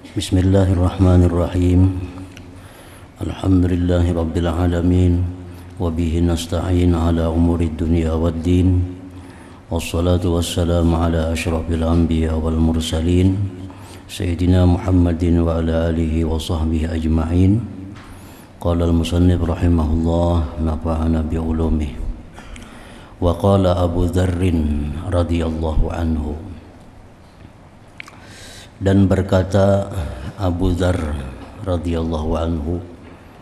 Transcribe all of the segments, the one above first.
Bismillahirrahmanirrahim. Alhamdulillahi rabbil alamin. Wabihi nasta'in ala umuri dunya waddin. Wassalatu wassalamu ala ashrafil anbiya wal mursalin Sayyidina Muhammadin wa ala alihi wa sahbihi ajma'in. Qala al-musannif rahimahullah, nafa'ana bi'ulumih. Wa qala Abu Dzarrin radhiyallahu anhu, dan berkata Abu Dzar radhiyallahu anhu,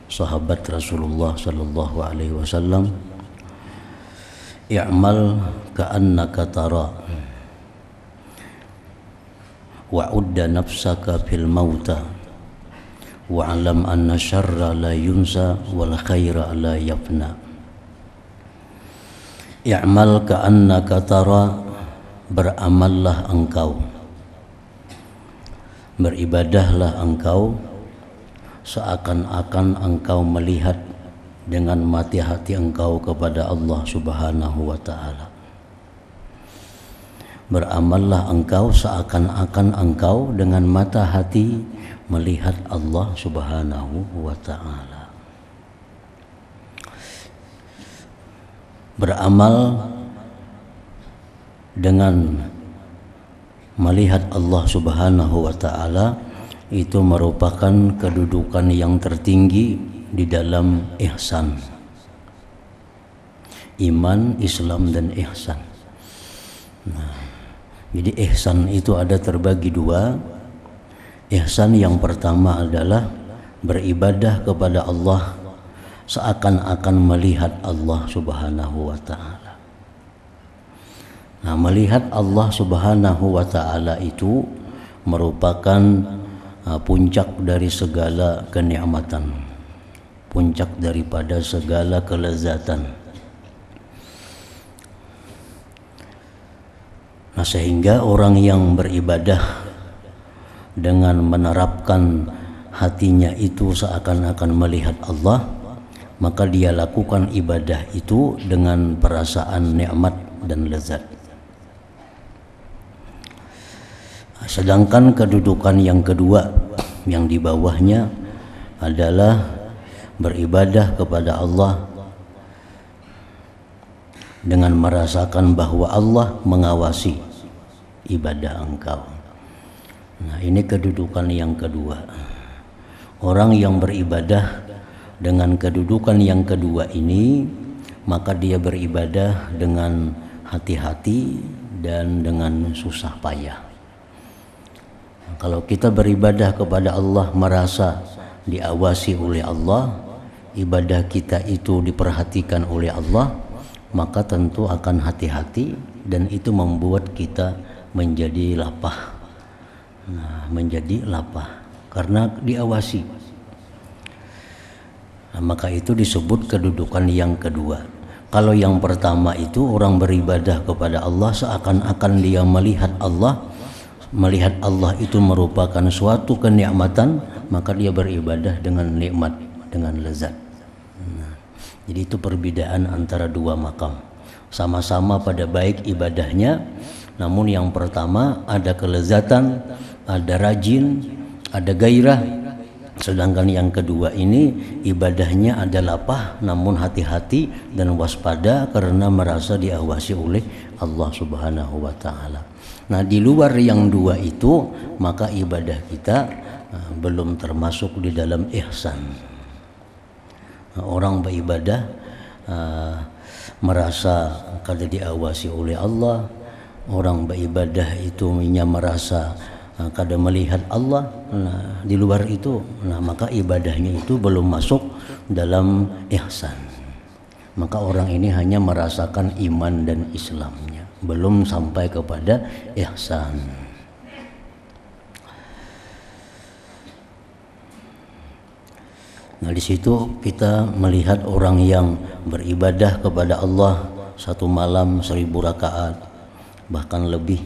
sahabat Rasulullah sallallahu alaihi wasallam, i'mal ka'annaka tara wa udda nafsaka fil mauta wa alam anna syarra la yunsa wal khaira la yafna. I'mal ka'annaka tara, beramallah engkau, beribadahlah engkau seakan-akan engkau melihat dengan mata hati engkau kepada Allah Subhanahu wa ta'ala. Beramallah engkau seakan-akan engkau dengan mata hati melihat Allah Subhanahu wa ta'ala. Beramal dengan melihat Allah Subhanahu wa ta'ala itu merupakan kedudukan yang tertinggi di dalam ihsan. Iman, Islam, dan ihsan. Jadi ihsan itu ada terbagi dua. Ihsan yang pertama adalah beribadah kepada Allah seakan-akan melihat Allah Subhanahu wa ta'ala. Nah, melihat Allah Subhanahu wa ta'ala itu merupakan puncak dari segala kenikmatan, puncak daripada segala kelezatan. Nah, sehingga orang yang beribadah dengan menerapkan hatinya itu seakan-akan melihat Allah, maka dia lakukan ibadah itu dengan perasaan nikmat dan lezat. Sedangkan kedudukan yang kedua yang di bawahnya adalah beribadah kepada Allah dengan merasakan bahwa Allah mengawasi ibadah engkau. Nah, ini kedudukan yang kedua. Orang yang beribadah dengan kedudukan yang kedua ini, maka dia beribadah dengan hati-hati dan dengan susah payah. Kalau kita beribadah kepada Allah merasa diawasi oleh Allah, ibadah kita itu diperhatikan oleh Allah, maka tentu akan hati-hati dan itu membuat kita menjadi lapah. Menjadi lapah karena diawasi. Nah, maka itu disebut kedudukan yang kedua. Kalau yang pertama itu orang beribadah kepada Allah seakan-akan dia melihat Allah. Melihat Allah itu merupakan suatu kenikmatan, maka dia beribadah dengan nikmat, dengan lezat. Nah, jadi itu perbedaan antara dua makam. Sama-sama pada baik ibadahnya, namun yang pertama ada kelezatan, ada rajin, ada gairah. Sedangkan yang kedua ini ibadahnya ada lapah, namun hati-hati dan waspada karena merasa diawasi oleh Allah Subhanahu wa ta'ala. Nah, di luar yang dua itu maka ibadah kita belum termasuk di dalam ihsan. Orang beribadah merasa kada diawasi oleh Allah, orang beribadah itu merasa kada melihat Allah. Nah, di luar itu, maka ibadahnya itu belum masuk dalam ihsan. Maka orang ini hanya merasakan iman dan Islamnya, belum sampai kepada ihsan. Nah, di situ kita melihat orang yang beribadah kepada Allah satu malam 1000 rakaat, bahkan lebih.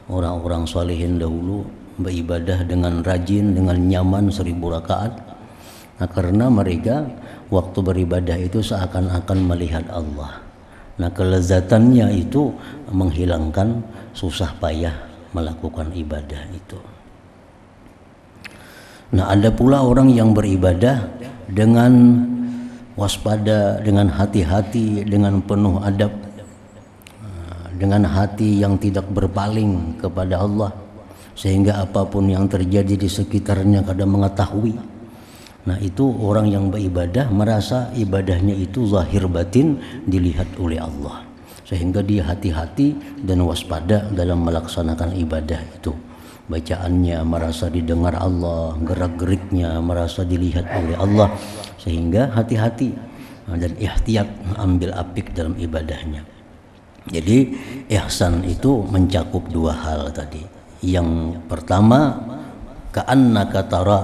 Orang-orang salihin dahulu beribadah dengan rajin, dengan nyaman 1000 rakaat. Nah, karena mereka waktu beribadah itu seakan-akan melihat Allah. Nah, kelezatannya itu menghilangkan susah payah melakukan ibadah itu. Nah, ada pula orang yang beribadah dengan waspada, dengan hati-hati, dengan penuh adab, dengan hati yang tidak berpaling kepada Allah, sehingga apapun yang terjadi di sekitarnya kadang mengetahui. Nah, itu orang yang beribadah merasa ibadahnya itu zahir batin dilihat oleh Allah, sehingga dia hati-hati dan waspada dalam melaksanakan ibadah itu. Bacaannya merasa didengar Allah, gerak-geriknya merasa dilihat oleh Allah, sehingga hati-hati dan ihtiyat ambil apik dalam ibadahnya. Jadi ihsan itu mencakup dua hal tadi. Yang pertama, ka'annaka tara,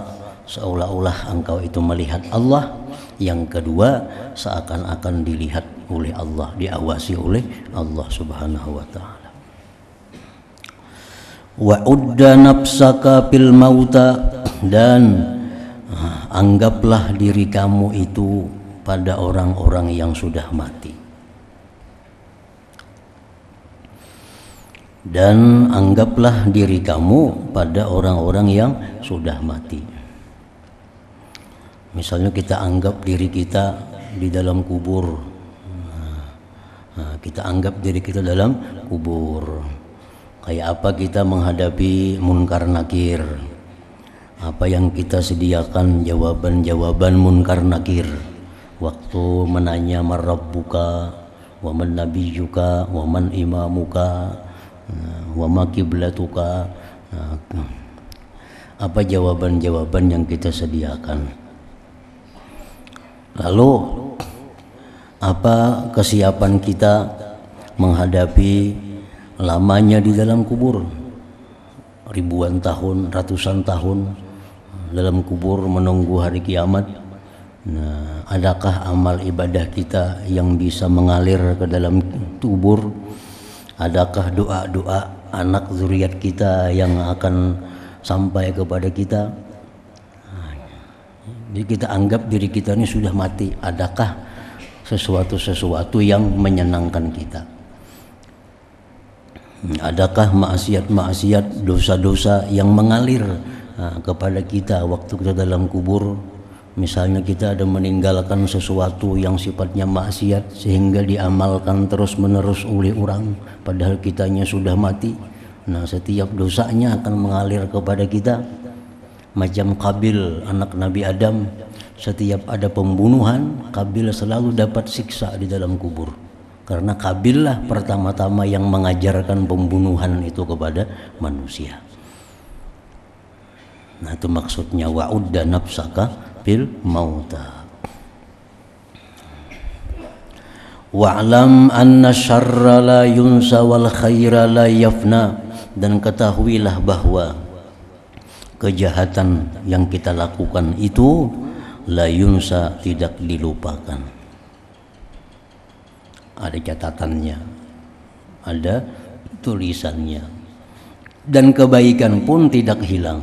seolah-olah engkau itu melihat Allah. Yang kedua, seakan-akan dilihat oleh Allah, diawasi oleh Allah Subhanahu wa taala. Wa'udda nafsaka fil mauta, dan anggaplah diri kamu itu pada orang-orang yang sudah mati. Dan anggaplah diri kamu pada orang-orang yang sudah mati. Misalnya kita anggap diri kita di dalam kubur. Kita anggap diri kita dalam kubur. Kayak apa kita menghadapi munkar nakir? Apa yang kita sediakan jawaban-jawaban munkar nakir waktu menanya man rabbuka wa man nabiyyuka wa man imamuka wa ma qiblatuka. Apa jawaban-jawaban yang kita sediakan? Lalu apa kesiapan kita menghadapi lamanya di dalam kubur, ribuan tahun, ratusan tahun dalam kubur menunggu hari kiamat? Nah, adakah amal ibadah kita yang bisa mengalir ke dalam kubur? Adakah doa-doa anak zuriat kita yang akan sampai kepada kita? Jadi kita anggap diri kita ini sudah mati. Adakah sesuatu yang menyenangkan kita? Adakah maksiat-maksiat, dosa-dosa yang mengalir kepada kita waktu kita dalam kubur? Misalnya kita ada meninggalkan sesuatu yang sifatnya maksiat sehingga diamalkan terus-menerus oleh orang, padahal kitanya sudah mati. Nah, setiap dosanya akan mengalir kepada kita. Macam Qabil, anak Nabi Adam, setiap ada pembunuhan, Qabil selalu dapat siksa di dalam kubur. Karena Qabil lah pertama-tama yang mengajarkan pembunuhan itu kepada manusia. Nah, itu maksudnya wa'udda nafsaka fil mauta. Wa'lam anna syarra la yunsa wal khaira la yafna, dan ketahuilah bahwa kejahatan yang kita lakukan itu la yunsa, tidak dilupakan. Ada catatannya, ada tulisannya, dan kebaikan pun tidak hilang.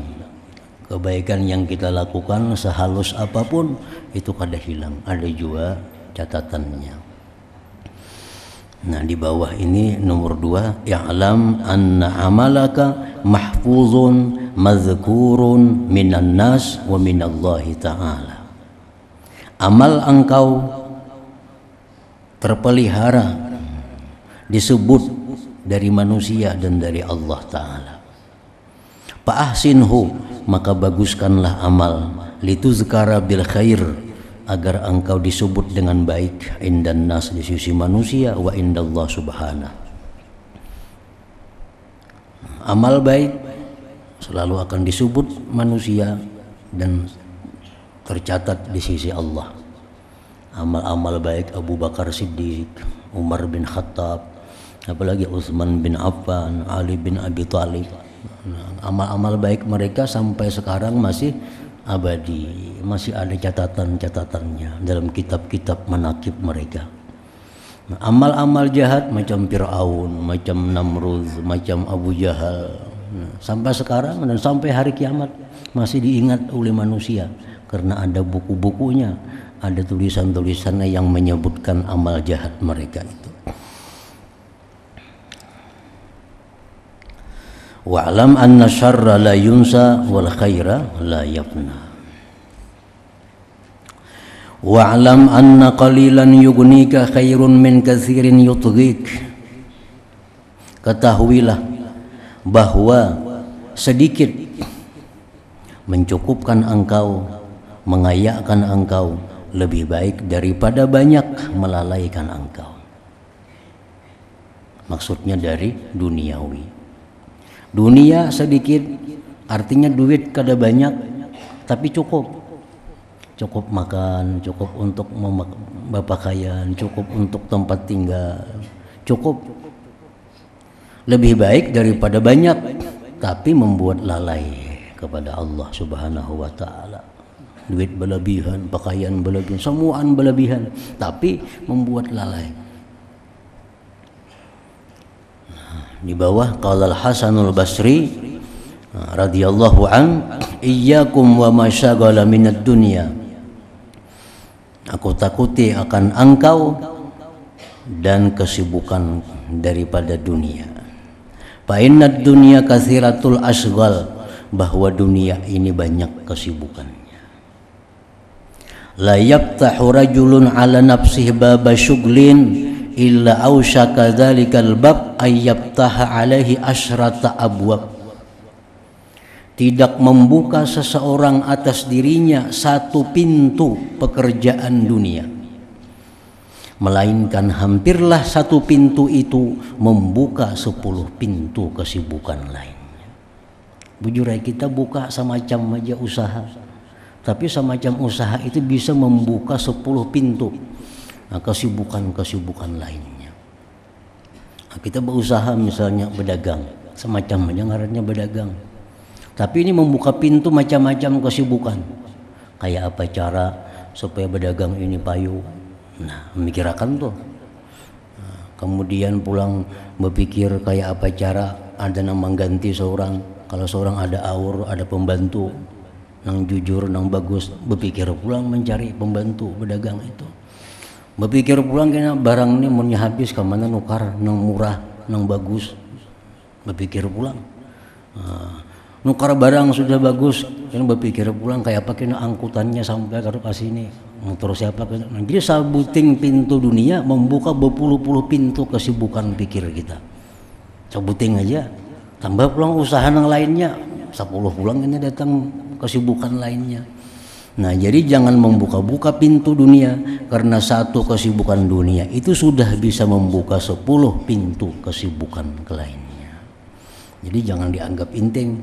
Kebaikan yang kita lakukan sehalus apapun itu kada hilang, ada juga catatannya. Nah, di bawah ini nomor 2, ya'lam anna amalaka mahfuzun mazkurun minan nas wa minallahi ta'ala. Amal engkau terpelihara, disebut dari manusia dan dari Allah Ta'ala. Fa'ahsinhu, maka baguskanlah amal, lituzkara bil khair, agar engkau disebut dengan baik, indan nas, di sisi manusia, wa indallah subhanahu. Amal baik selalu akan disebut manusia dan tercatat di sisi Allah. Amal-amal baik Abu Bakar Siddiq, Umar bin Khattab, apalagi Utsman bin Affan, Ali bin Abi Thalib. Amal-amal baik mereka sampai sekarang masih abadi, masih ada catatan-catatannya dalam kitab-kitab manaqib mereka. Amal-amal jahat macam Fir'aun, macam Namrud, macam Abu Jahal, sampai sekarang dan sampai hari kiamat masih diingat oleh manusia karena ada buku-bukunya, ada tulisan-tulisannya yang menyebutkan amal jahat mereka itu. Wa'lam anna syarra la yunsa wal khaira la yafna. Wa'lam anna qalilan yughnika khairun min katsirin yutghik. Ketahuilah bahwa sedikit mencukupkan engkau, mengayakkan engkau, lebih baik daripada banyak melalaikan engkau. Maksudnya dari duniawi. Dunia sedikit artinya duit kada banyak tapi cukup. Cukup makan, cukup untuk berpakaian, cukup untuk tempat tinggal, cukup. Lebih baik daripada banyak tapi membuat lalai kepada Allah Subhanahu wa taala. Duit berlebihan, pakaian berlebihan, semuaan berlebihan tapi membuat lalai. Di bawah qala Al-Hasanul Basri radhiyallahu an, iyyakum wa masyaghala minad dunya. Aku takuti akan engkau dan kesibukan daripada dunia. Fa innad dunya katsiratul asghal, bahwa dunia ini banyak kesibukannya. La yaftahu rajulun ala nafsihi baba syughlin illa ausyaka dzalikal bab ay yaftaha alaihi asyrata abwab. Tidak membuka seseorang atas dirinya satu pintu pekerjaan dunia, melainkan hampirlah satu pintu itu membuka 10 pintu kesibukan lainnya. Bujurai kita buka semacam aja usaha, tapi semacam usaha itu bisa membuka 10 pintu kesibukan-kesibukan lainnya. Kita berusaha misalnya berdagang, semacam aja ngarannya berdagang. Tapi ini membuka pintu macam-macam kesibukan. Kayak apa cara supaya berdagang ini payu? Nah, memikirkan tuh. Nah, kemudian pulang berpikir kayak apa cara ada yang mengganti seorang. Kalau seorang ada aur, ada pembantu nang jujur, nang bagus, berpikir pulang mencari pembantu berdagang itu. Berpikir pulang kena barang ini mau habis, kemana nukar nang murah, nang bagus. Berpikir pulang. Nah, nukar barang sudah bagus, kan berpikir pulang kayak apa kena angkutannya sampai ke sini, motor siapa kena. Nah, jadi sabuting pintu dunia membuka berpuluh-puluh pintu kesibukan pikir kita. Sabuting aja, tambah pulang usaha yang lainnya, 10 pulang ini datang kesibukan lainnya. Nah, jadi jangan membuka-buka pintu dunia, karena satu kesibukan dunia itu sudah bisa membuka 10 pintu kesibukan lainnya. Jadi jangan dianggap penting.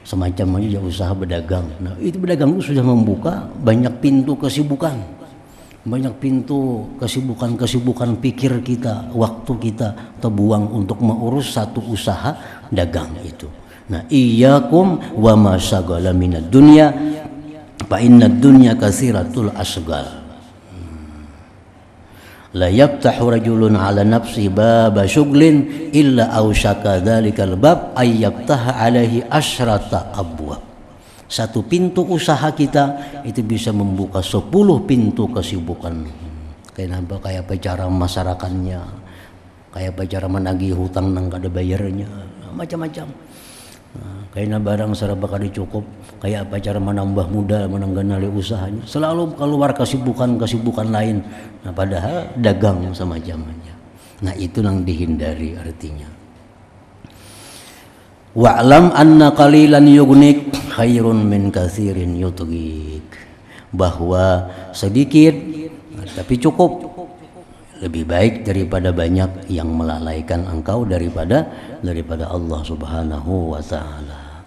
Semacam aja usaha berdagang. Nah, itu berdagang itu sudah membuka banyak pintu kesibukan. Banyak pintu kesibukan pikir kita, waktu kita terbuang untuk mengurus satu usaha dagang itu. Nah, iyyakum wa masyaghala minad dunya fa innad dunya katsiratul asghal. La yaftahu rajulun ala nafsi baba syughlin illa ausyaka dzalikal bab ay yaftaha alaihi asyrata abwab. Satu pintu usaha kita itu bisa membuka 10 pintu kesibukan. Kayak apa cara masyarakatnya, kayak apa cara menagih hutang nang kada bayarnya, macam-macam. Nah, kayak barang serba kada cukup, kayak apa cara menambah modal, menangganali usahanya. Selalu keluar kesibukan lain. Nah, padahal dagang semacamnya. Nah, itu yang dihindari artinya. Wa'lam anna qalilan yughnik khairun min katsirin yutghik. Bahwa sedikit tapi cukup lebih baik daripada banyak yang melalaikan engkau daripada Allah Subhanahu wa taala.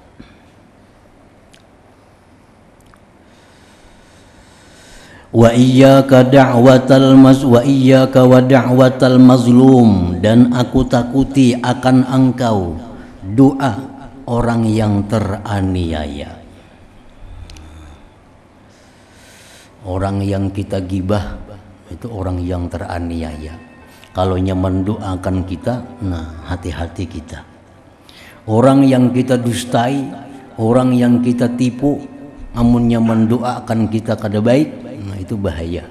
Wa iyyaka wa da'watal mazlum, dan aku takuti akan engkau doa orang yang teraniaya. Orang yang kita gibah itu orang yang teraniaya. Kalau mendoakan kita, nah hati-hati kita. Orang yang kita dustai, orang yang kita tipu, amunnya mendoakan kita kada baik, nah itu bahaya.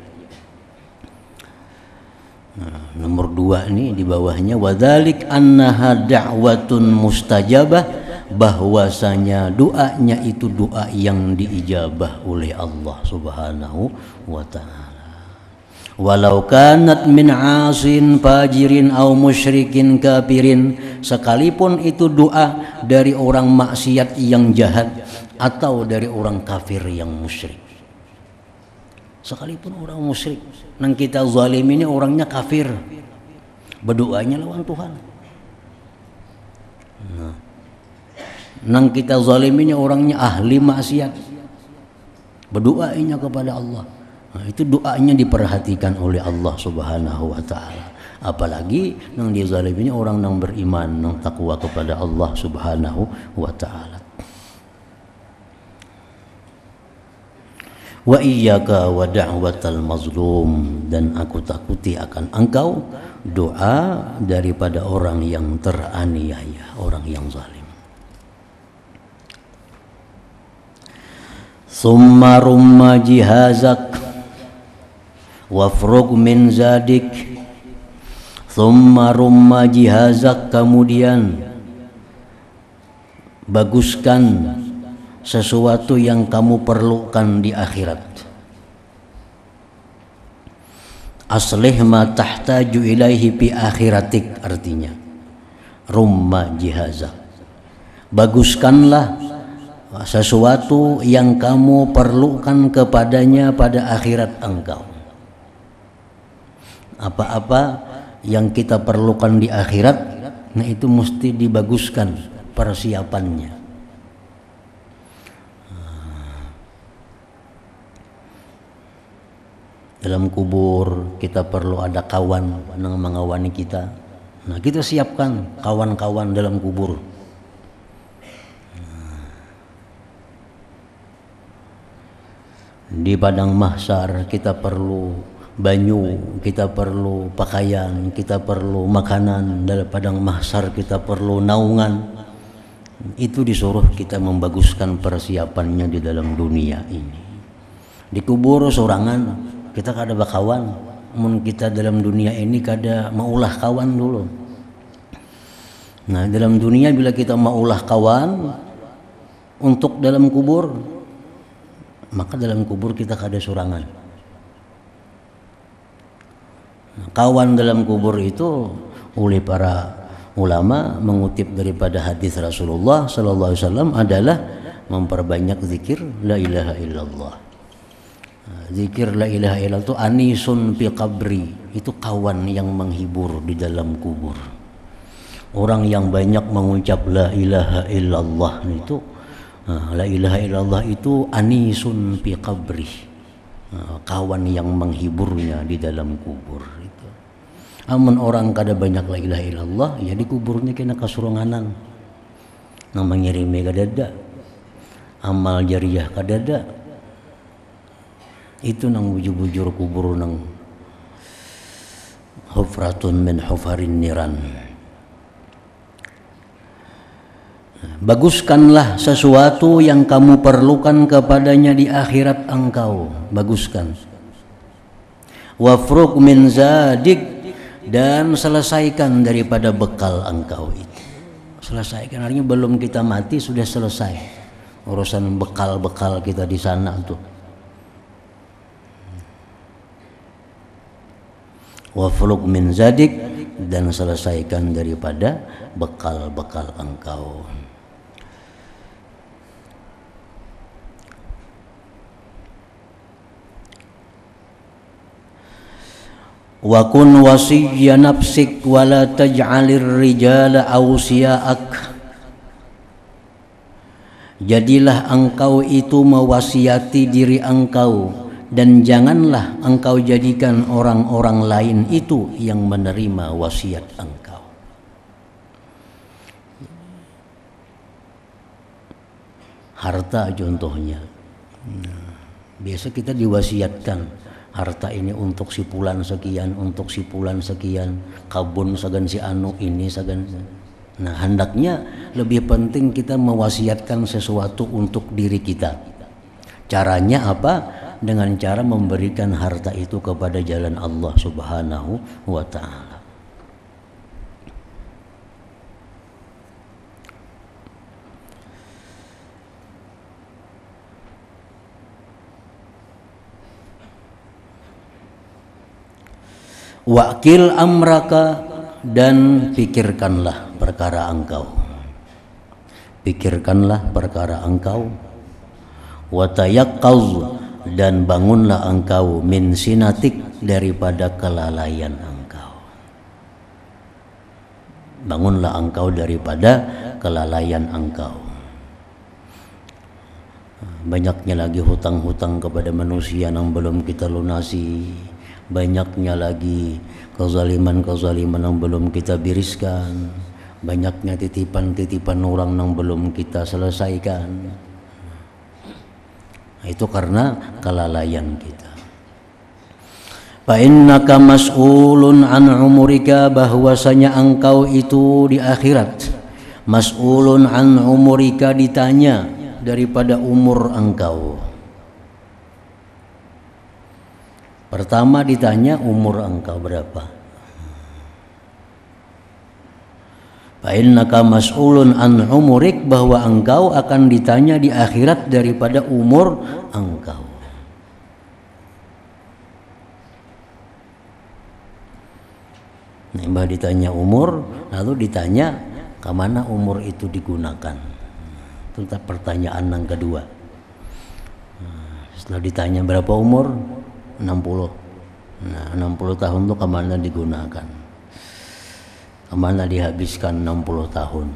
Nah, nomor 2 ini di bawahnya wadzalik annaha da'watun mustajabah, bahwasanya doanya itu doa yang diijabah oleh Allah Subhanahu wa taala. Walau kanat min asin fajirin au musyrikin kafirin, sekalipun itu doa dari orang maksiat yang jahat atau dari orang kafir yang musyrik. Sekalipun orang musyrik, nang kita zalim ini orangnya kafir, berdoanya lawan Tuhan. Nah, nang kita zalim ini orangnya ahli maksiat, berdoanya kepada Allah. Nah, itu doanya diperhatikan oleh Allah Subhanahu wa taala. Apalagi nang dia zalim ini orang nang beriman, nang takwa kepada Allah Subhanahu wa taala. Wa iyyaka wa da'watal mazlum, dan aku takuti akan engkau doa daripada orang yang teraniaya, orang yang zalim. Summa rumma jihazak wafrug min zadik. Summa rumma jihazak, kemudian baguskan sesuatu yang kamu perlukan di akhirat. Aslih ma tahtaju ilaihi fi akhiratik, artinya rumma jihaza, baguskanlah sesuatu yang kamu perlukan kepadanya pada akhirat engkau. Apa-apa yang kita perlukan di akhirat, nah itu mesti dibaguskan persiapannya. Dalam kubur kita perlu ada kawan yang mengawani kita. Nah, kita siapkan kawan-kawan dalam kubur. Di padang mahsyar kita perlu banyu, kita perlu pakaian, kita perlu makanan. Dalam padang mahsyar kita perlu naungan. Itu disuruh kita membaguskan persiapannya di dalam dunia ini. Di kubur sorangan kita kada bakawan, mun kita dalam dunia ini kada maulah kawan dulu. Nah, dalam dunia bila kita maulah kawan untuk dalam kubur, maka dalam kubur kita kada sorangan. Nah, kawan dalam kubur itu oleh para ulama mengutip daripada hadis Rasulullah sallallahu alaihi wasallam adalah memperbanyak zikir la ilaha illallah. Zikir la ilaha illallah itu anisun fi qabri, itu kawan yang menghibur di dalam kubur. Orang yang banyak mengucap la ilaha illallah itu, la ilaha illallah itu anisun fi qabri, kawan yang menghiburnya di dalam kubur itu. Amun orang kada banyak la ilaha illallah, ya di kuburnya kena kasuranganan, nang mengirimi kadada, amal jariah kadada. Itu nang bujur-bujur kubur nang hufratun min hufarin niran. Baguskanlah sesuatu yang kamu perlukan kepadanya di akhirat engkau, baguskan. Wafruq min zadik, dan selesaikan daripada bekal engkau itu. Selesaikan, artinya belum kita mati sudah selesai urusan bekal-bekal kita di sana tuh. Wafruq min zadik, dan selesaikan daripada bekal-bekal engkau. Wa kun wasiyya nafsik wa la taj'alir rijala awsiya'ak. Jadilah engkau itu mewasiati diri engkau, dan janganlah engkau jadikan orang-orang lain itu yang menerima wasiat engkau. Harta contohnya, biasa kita diwasiatkan harta ini untuk si fulan sekian, untuk si fulan sekian, kabun sagan si anu ini sagan. Nah, hendaknya lebih penting kita mewasiatkan sesuatu untuk diri kita. Caranya apa? dengan cara memberikan harta itu kepada jalan Allah Subhanahu wa ta'ala. Wakil amraka, dan pikirkanlah perkara engkau. Pikirkanlah perkara engkau. Watayaqqaz, dan bangunlah engkau min sinatik, daripada kelalaian engkau. Bangunlah engkau daripada kelalaian engkau. Banyaknya lagi hutang-hutang kepada manusia yang belum kita lunasi. Banyaknya lagi kezaliman-kezaliman yang belum kita bereskan. Banyaknya titipan-titipan orang yang belum kita selesaikan. Itu karena kelalaian kita. Fa innaka mas'ulun an umurika, bahwasanya engkau itu di akhirat. Mas'ulun an umurika, ditanya daripada umur engkau. Pertama ditanya umur engkau berapa. Fa innaka mas'ulun an umurik, bahwa engkau akan ditanya di akhirat daripada umur engkau. Nah, ditanya umur, lalu ditanya kemana umur itu digunakan. Itu pertanyaan yang kedua. Setelah ditanya berapa umur, 60. Nah, 60 tahun itu kemana digunakan? Kemana dihabiskan 60 tahun?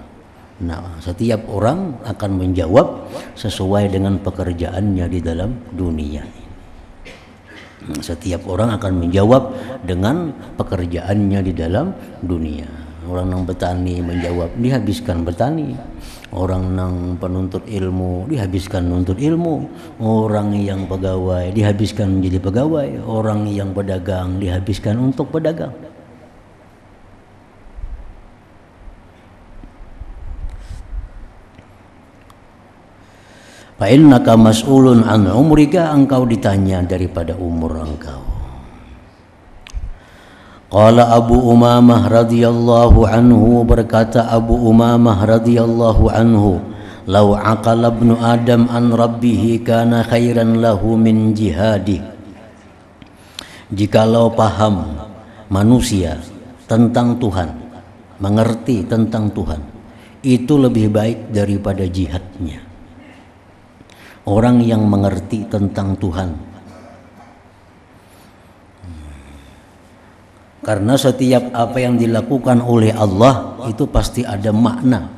Nah, setiap orang akan menjawab sesuai dengan pekerjaannya di dalam dunia. Setiap orang akan menjawab dengan pekerjaannya di dalam dunia. Orang yang bertani menjawab dihabiskan bertani. Orang yang penuntut ilmu dihabiskan menuntut ilmu. Orang yang pegawai dihabiskan menjadi pegawai. Orang yang pedagang dihabiskan untuk pedagang. Fa innaka mas'ulun an umrika, engkau ditanya daripada umur engkau. Qala Abu Umamah radhiyallahu anhu, berkata Abu Umamah radhiyallahu anhu, "Lau aqala ibnu Adam an rabbih kana khairan lahu min jihadih." Jikalau paham manusia tentang Tuhan, mengerti tentang Tuhan, itu lebih baik daripada jihadnya. Orang yang mengerti tentang Tuhan, karena setiap apa yang dilakukan oleh Allah itu pasti ada makna.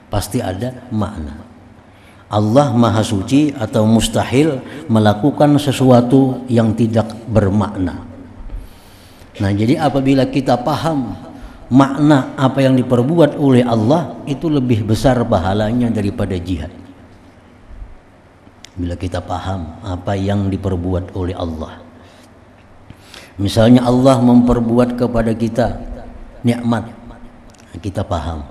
Pasti ada makna. Allah Maha Suci atau mustahil melakukan sesuatu yang tidak bermakna. Nah, jadi apabila kita paham makna apa yang diperbuat oleh Allah, itu lebih besar pahalanya daripada jihad. Bila kita paham apa yang diperbuat oleh Allah. Misalnya Allah memperbuat kepada kita nikmat, kita paham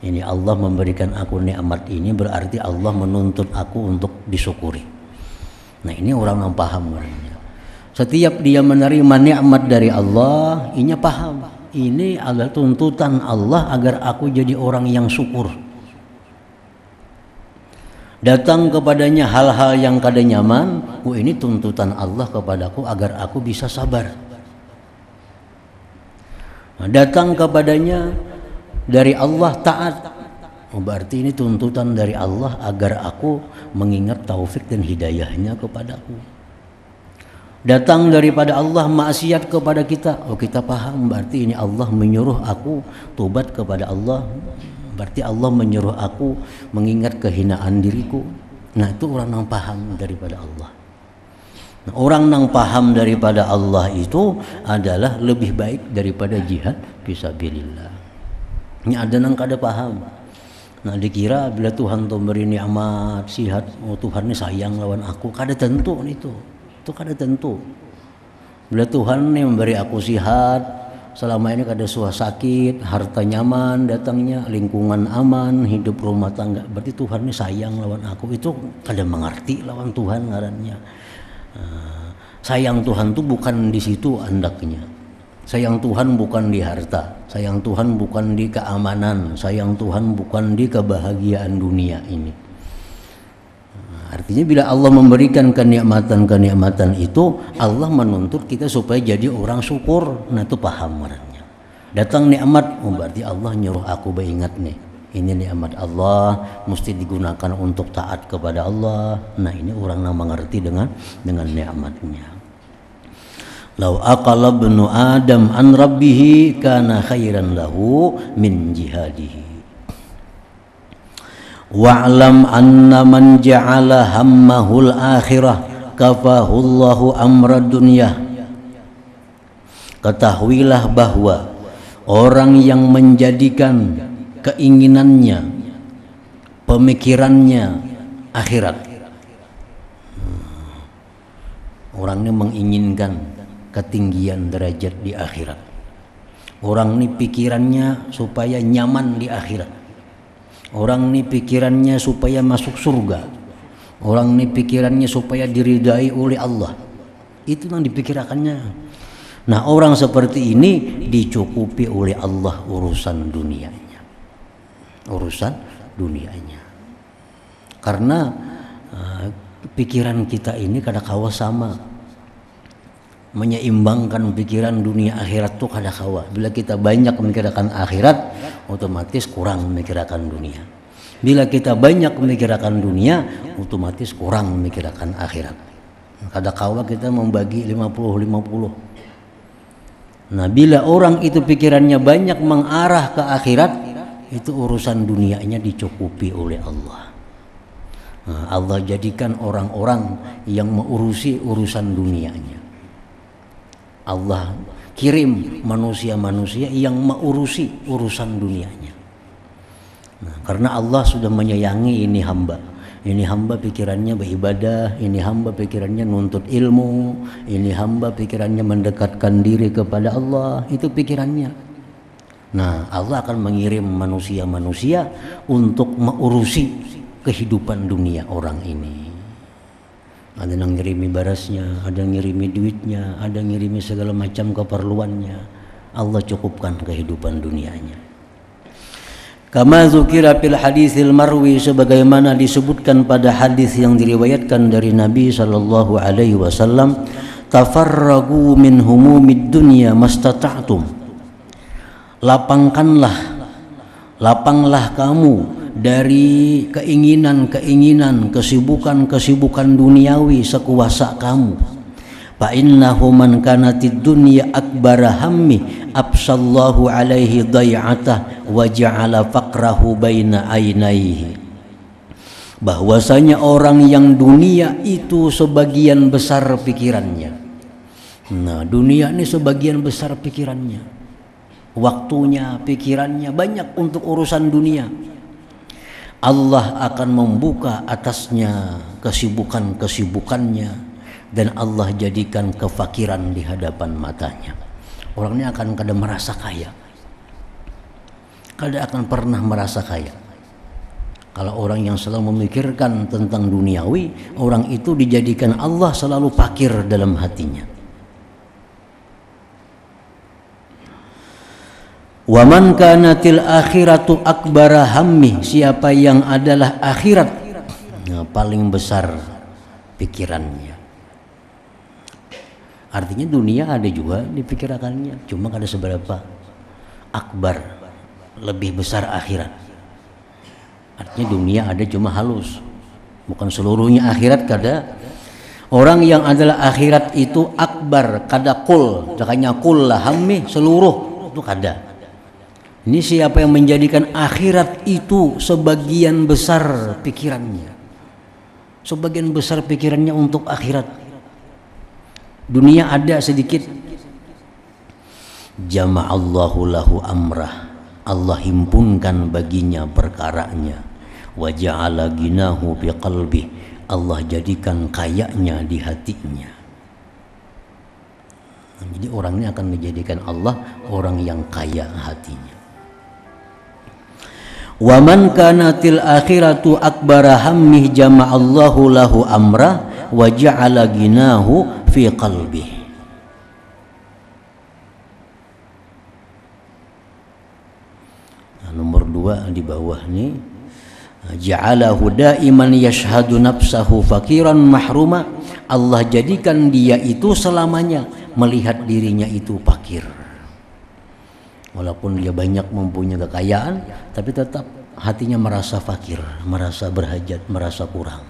ini Allah memberikan aku nikmat ini, berarti Allah menuntut aku untuk disyukuri. Nah, ini orang yang paham orangnya. Setiap dia menerima nikmat dari Allah, ini paham ini adalah tuntutan Allah agar aku jadi orang yang syukur. Datang kepadanya hal-hal yang kada nyaman, ini tuntutan Allah kepadaku agar aku bisa sabar. Nah, datang kepadanya dari Allah taat, berarti ini tuntutan dari Allah agar aku mengingat taufik dan hidayahnya kepadaku. Datang daripada Allah maksiat kepada kita, kita paham berarti ini Allah menyuruh aku tobat kepada Allah. Berarti Allah menyuruh aku mengingat kehinaan diriku. Nah, itu orang yang paham daripada Allah. Nah, orang yang paham daripada Allah itu adalah lebih baik daripada jihad fisabilillah. Ini ada yang kada paham. Nah, dikira bila Tuhan tuh beri nikmat, sihat, Tuhan ini sayang lawan aku. Kada tentu itu. Itu kada tentu. Bila Tuhan ini memberi aku sihat, selama ini kada suah sakit, harta nyaman datangnya, lingkungan aman, hidup rumah tangga, berarti Tuhan ini sayang lawan aku. Itu kada mengerti lawan Tuhan ngarannya. Sayang Tuhan tuh bukan di situ andaknya. Sayang Tuhan bukan di harta, sayang Tuhan bukan di keamanan, sayang Tuhan bukan di kebahagiaan dunia ini. Artinya bila Allah memberikan kenikmatan-kenikmatan itu, Allah menuntut kita supaya jadi orang syukur. Nah itu paham marahnya. Datang nikmat, berarti Allah nyuruh aku beringat nih. Ini nikmat Allah, mesti digunakan untuk taat kepada Allah. Nah ini orang yang mengerti dengan nikmatnya. Lau aqala ibnu Adam an rabbihi kana khairan lahu min jihadihi. Wa'lam anna man ja'ala hammahul akhirah kafahullahu amra dunya. Ketahuilah bahwa orang yang menjadikan keinginannya, pemikirannya akhirat, orangnya menginginkan ketinggian derajat di akhirat. Orang ini pikirannya supaya nyaman di akhirat. Orang ini pikirannya supaya masuk surga. Orang ini pikirannya supaya diridai oleh Allah. Itu yang dipikirkannya. Nah orang seperti ini dicukupi oleh Allah urusan dunianya. Urusan dunianya. Karena pikiran kita ini kadang-kala sama. Menyeimbangkan pikiran dunia akhirat tuh kada kawa. Bila kita banyak memikirkan akhirat, otomatis kurang memikirkan dunia. Bila kita banyak memikirkan dunia, otomatis kurang memikirkan akhirat. Kada kawa kita membagi 50-50. Nah bila orang itu pikirannya banyak mengarah ke akhirat, itu urusan dunianya dicukupi oleh Allah. Nah, Allah jadikan orang-orang yang mengurusi urusan dunianya. Allah kirim manusia-manusia yang mengurusi urusan dunianya. Nah, karena Allah sudah menyayangi ini hamba. Ini hamba pikirannya beribadah, ini hamba pikirannya nuntut ilmu, ini hamba pikirannya mendekatkan diri kepada Allah, itu pikirannya. Nah, Allah akan mengirim manusia-manusia untuk mengurusi kehidupan dunia orang ini. Ada yang ngirimi barasnya, ada yang ngirimi duitnya, ada yang ngirimi segala macam keperluannya. Allah cukupkan kehidupan dunianya. Kama dzukira fil hadisil marwi, sebagaimana disebutkan pada hadis yang diriwayatkan dari Nabi sallallahu alaihi wasallam, tafarragu min humumid dunya mastata'tum. Lapanglah kamu dari keinginan-keinginan, kesibukan-kesibukan duniawi sekuasa kamu. Fa innahu man kanatid dunya akbara hammi absallahu alaihi dai'atah wa ja'ala faqrahu baina ainaihi. Bahwasanya orang yang dunia itu sebagian besar pikirannya. Nah, dunia ini sebagian besar pikirannya. Waktunya, pikirannya banyak untuk urusan dunia. Allah akan membuka atasnya kesibukan-kesibukannya dan Allah jadikan kefakiran di hadapan matanya. Orang ini akan kada merasa kaya, kada akan pernah merasa kaya. Kalau orang yang selalu memikirkan tentang duniawi, orang itu dijadikan Allah selalu fakir dalam hatinya. Wa man kanatil akhiratu akbara hammi, siapa yang adalah akhirat paling besar pikirannya. Artinya dunia ada juga dipikirkannya, cuma kada seberapa. Akbar, lebih besar akhirat. Artinya dunia ada cuma halus, bukan seluruhnya akhirat kada. Orang yang adalah akhirat itu akbar, kada kul, makanya kul lah hammi seluruh itu kada. Ini siapa yang menjadikan akhirat itu sebagian besar pikirannya. Sebagian besar pikirannya untuk akhirat. Dunia ada sedikit. Jama'allahu lahu amrah. Allah himpunkan baginya perkaranya. Wa ja'ala ginahu biqalbih. Allah jadikan kayanya di hatinya. Jadi orang ini akan dijadikan Allah orang yang kaya hatinya. Wa man kanatil akhiratu akbara hammih jama'allahu lahu amra wa ja'ala ginahu fi qalbih. Nah, nomor 2 di bawah nih, ja'alahu daiman yashhadu nafsahu fakiran mahruma. Allah jadikan dia itu selamanya melihat dirinya itu fakir. Walaupun dia banyak mempunyai kekayaan, tapi tetap hatinya merasa fakir, merasa berhajat, merasa kurang.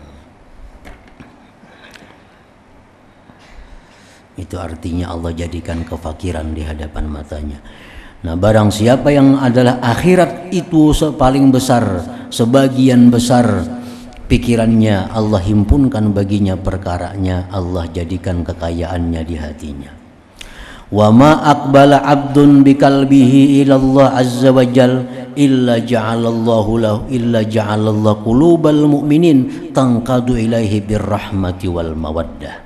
Itu artinya Allah jadikan kefakiran di hadapan matanya. Nah, barang siapa yang adalah akhirat itu paling besar, sebagian besar pikirannya, Allah himpunkan baginya perkaranya, Allah jadikan kekayaannya di hatinya. Wa ma aqbala 'abdun biqalbihi ila Allah azza wa jal illa ja'alallahu qulubal mu'minin tanqadu ilaihi birrahmati wal mawaddah.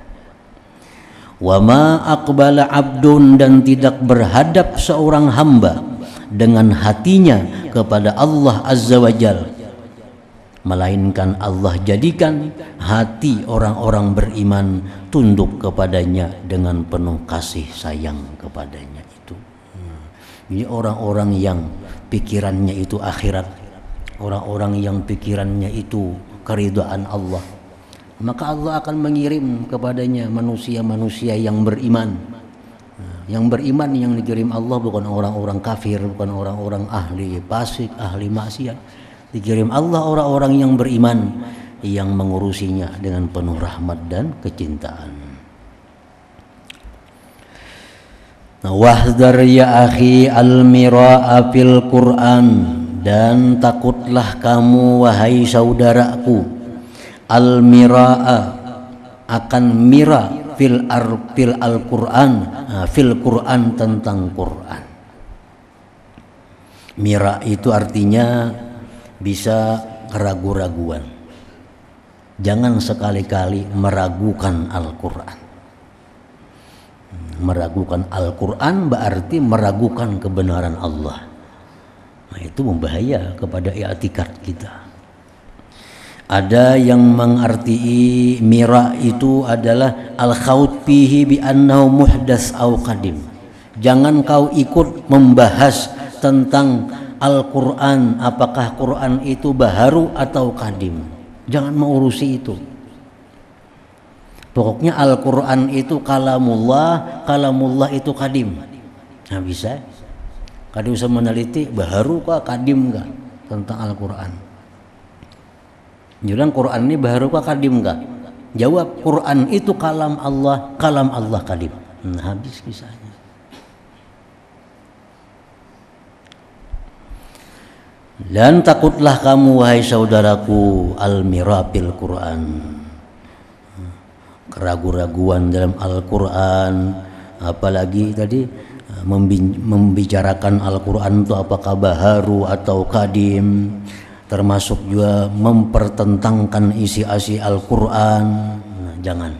Wa ma aqbala 'abdun, dan tidak berhadap seorang hamba dengan hatinya kepada Allah azza wa jal, melainkan Allah jadikan hati orang-orang beriman tunduk kepadanya dengan penuh kasih sayang kepadanya itu. Jadi orang-orang yang pikirannya itu akhirat, orang-orang yang pikirannya itu keridhaan Allah, maka Allah akan mengirim kepadanya manusia-manusia yang beriman. Yang beriman yang dikirim Allah bukan orang-orang kafir, bukan orang-orang ahli fasik, ahli maksiat. Dikirim Allah orang-orang yang beriman, yang mengurusinya dengan penuh rahmat dan kecintaan. Wahdar ya akhi al-mira'a fil Qur'an, dan takutlah kamu wahai saudaraku al-mira'a akan mira fil al-Qur'an, fil Qur'an, tentang Qur'an. Mira itu artinya bisa keraguan-raguan. Jangan sekali-kali meragukan Al-Quran. Meragukan Al-Quran berarti meragukan kebenaran Allah. Nah, itu membahaya kepada i'tikad kita. Ada yang mengarti mira itu adalah al-khawt fihi bi annahu muhdas au qadim. Jangan kau ikut membahas tentang Al-Quran, apakah Quran itu baharu atau kadim. Jangan mengurusi itu. Pokoknya Al-Quran itu kalamullah, kalamullah itu kadim. Nah, bisa. Kadang bisa meneliti baharu kah kadim kah tentang Al-Quran. Bilang Quran ini baharu kah kadim kah? Jawab, Quran itu kalam Allah kadim. Nah, habis kisahnya. Dan takutlah kamu wahai saudaraku al-mirapil Quran, keraguan-raguan dalam Al-Quran, apalagi tadi membicarakan Al-Quran itu apakah baharu atau kadim, termasuk juga mempertentangkan isi-isi Al-Quran. Nah, jangan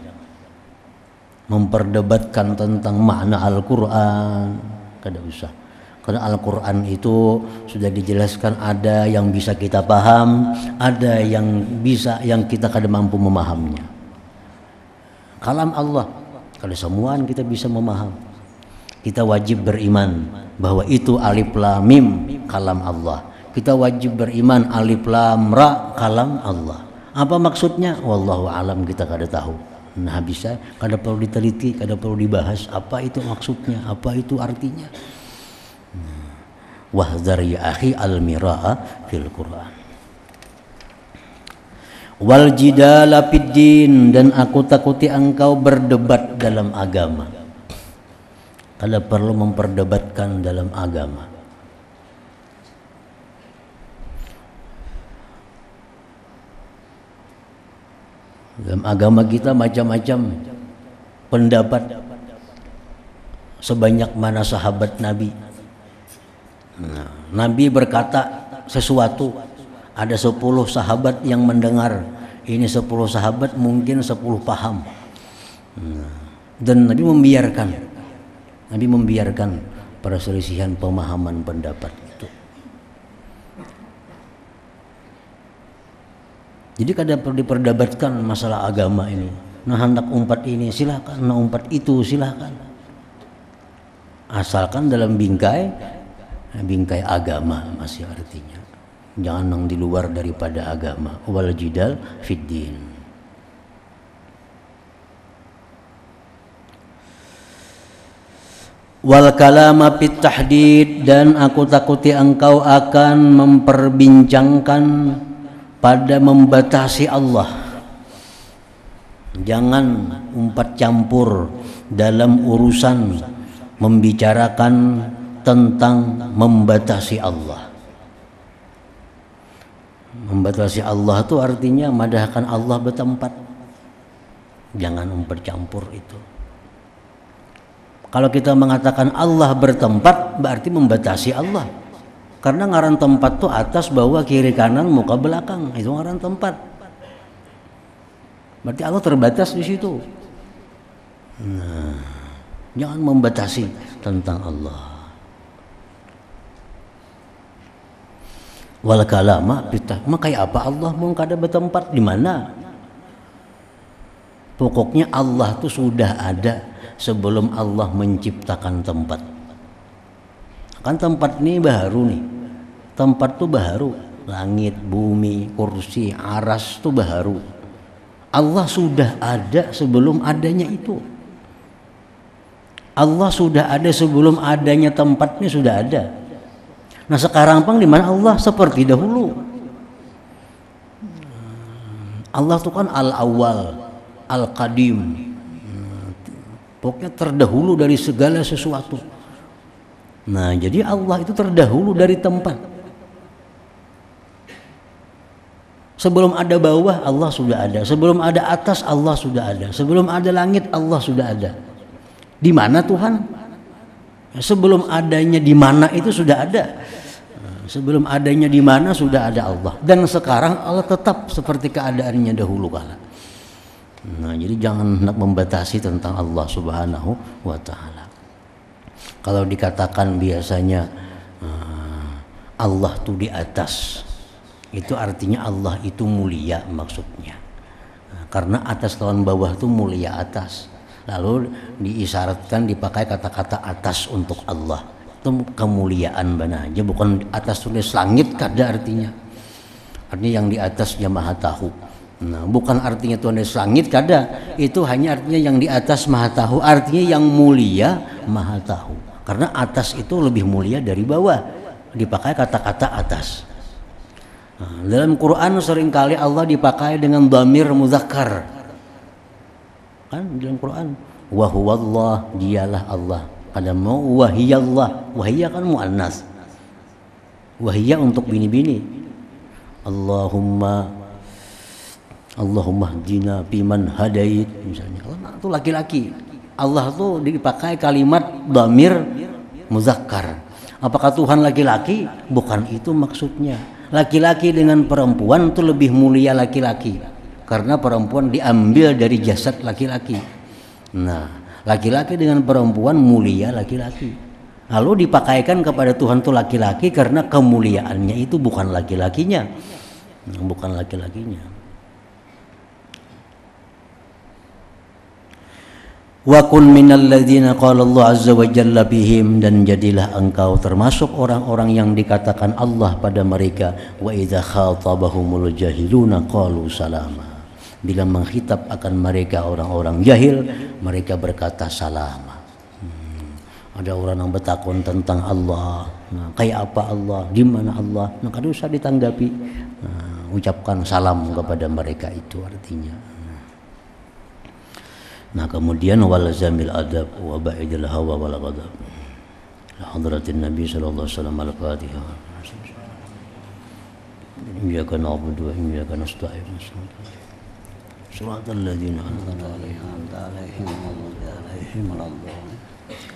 memperdebatkan tentang makna Al-Quran, kada usah. Karena Al-Quran itu sudah dijelaskan, ada yang bisa kita paham, ada yang kita kada mampu memahaminya. Kalam Allah, kalau semuaan kita bisa memaham. Kita wajib beriman bahwa itu alif lam mim kalam Allah. Kita wajib beriman alif lam ra kalam Allah. Apa maksudnya? Wallahu alam, kita kada tahu. Nah, bisa kada perlu diteliti, kada perlu dibahas apa itu maksudnya, apa itu artinya. Wahdar ya akhi al-mira'a fil Qur'an. Wal jidala fid din, dan aku takuti engkau berdebat dalam agama. Kada perlu memperdebatkan dalam agama. Dalam agama kita macam-macam pendapat, sebanyak mana sahabat Nabi. Nah, Nabi berkata sesuatu, ada 10 sahabat yang mendengar, ini 10 sahabat mungkin 10 paham. Dan Nabi membiarkan Nabi membiarkan perselisihan pemahaman pendapat itu. Jadi kadang perlu diperdebatkan masalah agama ini. Nah hendak umpat ini silakan, nah umpat itu silakan. Asalkan dalam bingkai agama masih artinya. Jangan yang di luar daripada agama. Wal jidal fiddin. Wal kalama fit tahdid, dan aku takuti engkau akan memperbincangkan pada membatasi Allah. Jangan umpat campur dalam urusan membicarakan tentang membatasi Allah. Membatasi Allah itu artinya madahkan Allah bertempat. Jangan umpat campur itu. Kalau kita mengatakan Allah bertempat berarti membatasi Allah. Karena ngaran tempat itu atas, bawah, kiri, kanan, muka, belakang. Itu ngaran tempat. Berarti Allah terbatas di situ. Nah, jangan membatasi tentang Allah. Wal kalama pitah. Maka apa Allah mau kada bertempat di mana? Pokoknya Allah itu sudah ada sebelum Allah menciptakan tempat. Kan tempat ini baru nih. Tempat itu baru. Langit, bumi, kursi, aras itu baru. Allah sudah ada sebelum adanya itu. Allah sudah ada sebelum adanya tempatnya sudah ada. Nah sekarang pang di mana Allah? Seperti dahulu. Allah itu kan al-awwal, al-qadim. Pokoknya terdahulu dari segala sesuatu. Nah jadi Allah itu terdahulu dari tempat. Sebelum ada bawah Allah sudah ada. Sebelum ada atas Allah sudah ada. Sebelum ada langit Allah sudah ada. Di mana Tuhan? Sebelum adanya di mana itu sudah ada. Sebelum adanya di mana sudah ada Allah. Dan sekarang Allah tetap seperti keadaannya dahulu kala. Nah, jadi jangan hendak membatasi tentang Allah Subhanahu wa taala. Kalau dikatakan biasanya Allah tuh di atas, itu artinya Allah itu mulia maksudnya. Karena atas lawan bawah itu mulia atas. Lalu diisyaratkan dipakai kata-kata atas untuk Allah. Itu kemuliaan benar aja, bukan atas tulis langit kada artinya. Artinya yang di atasnya Maha Tahu. Nah, bukan artinya Tuhan di langit kada. Itu hanya artinya yang di atas Maha Tahu, artinya yang mulia Maha Tahu. Karena atas itu lebih mulia dari bawah. Dipakai kata-kata atas. Nah, dalam Quran seringkali Allah dipakai dengan dhamir muzakkar. Kan dalam Quran wa huwallah, dialah Allah. Kadang mau wahiyallah, wahiyah kan muannas. Wahiyah untuk bini-bini. Allahumma hdina biman hadait misalnya. Allah itu laki-laki. Allah itu dipakai kalimat dhamir muzakkar. Apakah Tuhan laki-laki? Bukan itu maksudnya. Laki-laki dengan perempuan itu lebih mulia laki-laki karena perempuan diambil dari jasad laki-laki. Nah, laki-laki dengan perempuan mulia laki-laki. Lalu dipakaikan kepada Tuhan itu laki-laki karena kemuliaannya itu bukan laki-lakinya. Bukan laki-lakinya. Wa kun minal ladzina qala Allah azza wa jalla bihim, dan jadilah engkau termasuk orang-orang yang dikatakan Allah pada mereka, wa idza khatabahumul jahiluna qalu salama. Bila menghitab akan mereka orang-orang jahil, mereka berkata salama. Ada orang yang bertakun tentang Allah. Nah, kayak apa Allah? Di mana Allah? Nah, kada usah ditanggapi. Nah, ucapkan salam kepada mereka itu artinya. Nah kemudian wal zamil adab wa ba'idil hawa wal ghadab. Hadratin Nabi sallallahu alaihi wasallam al-Fatihah. Iyyaka na'budu wa iyyaka nasta'in. Shiratal ladzina an'amta 'alaihim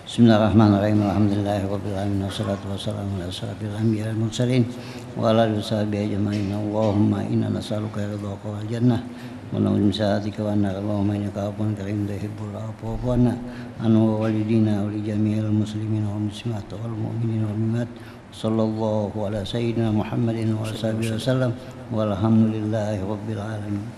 Bismillahirrahmanirrahim. Alhamdulillahirabbil alamin wassalatu wassalamu ala asyrafil anbiya'i wal mursalin wa ala alihi washabihi ajma'in. Allahumma inna nas'aluka ridhaka wal jannah ونعوذ من سخطك والنار اللهم إنك عفو كريم تحب العفو فاعف عنا ووالدينا ولجميع المسلمين والمسلمات والمؤمنين والمؤمنات صلى الله على سيدنا محمد وعلى آله وسلم والحمد لله رب العالمين.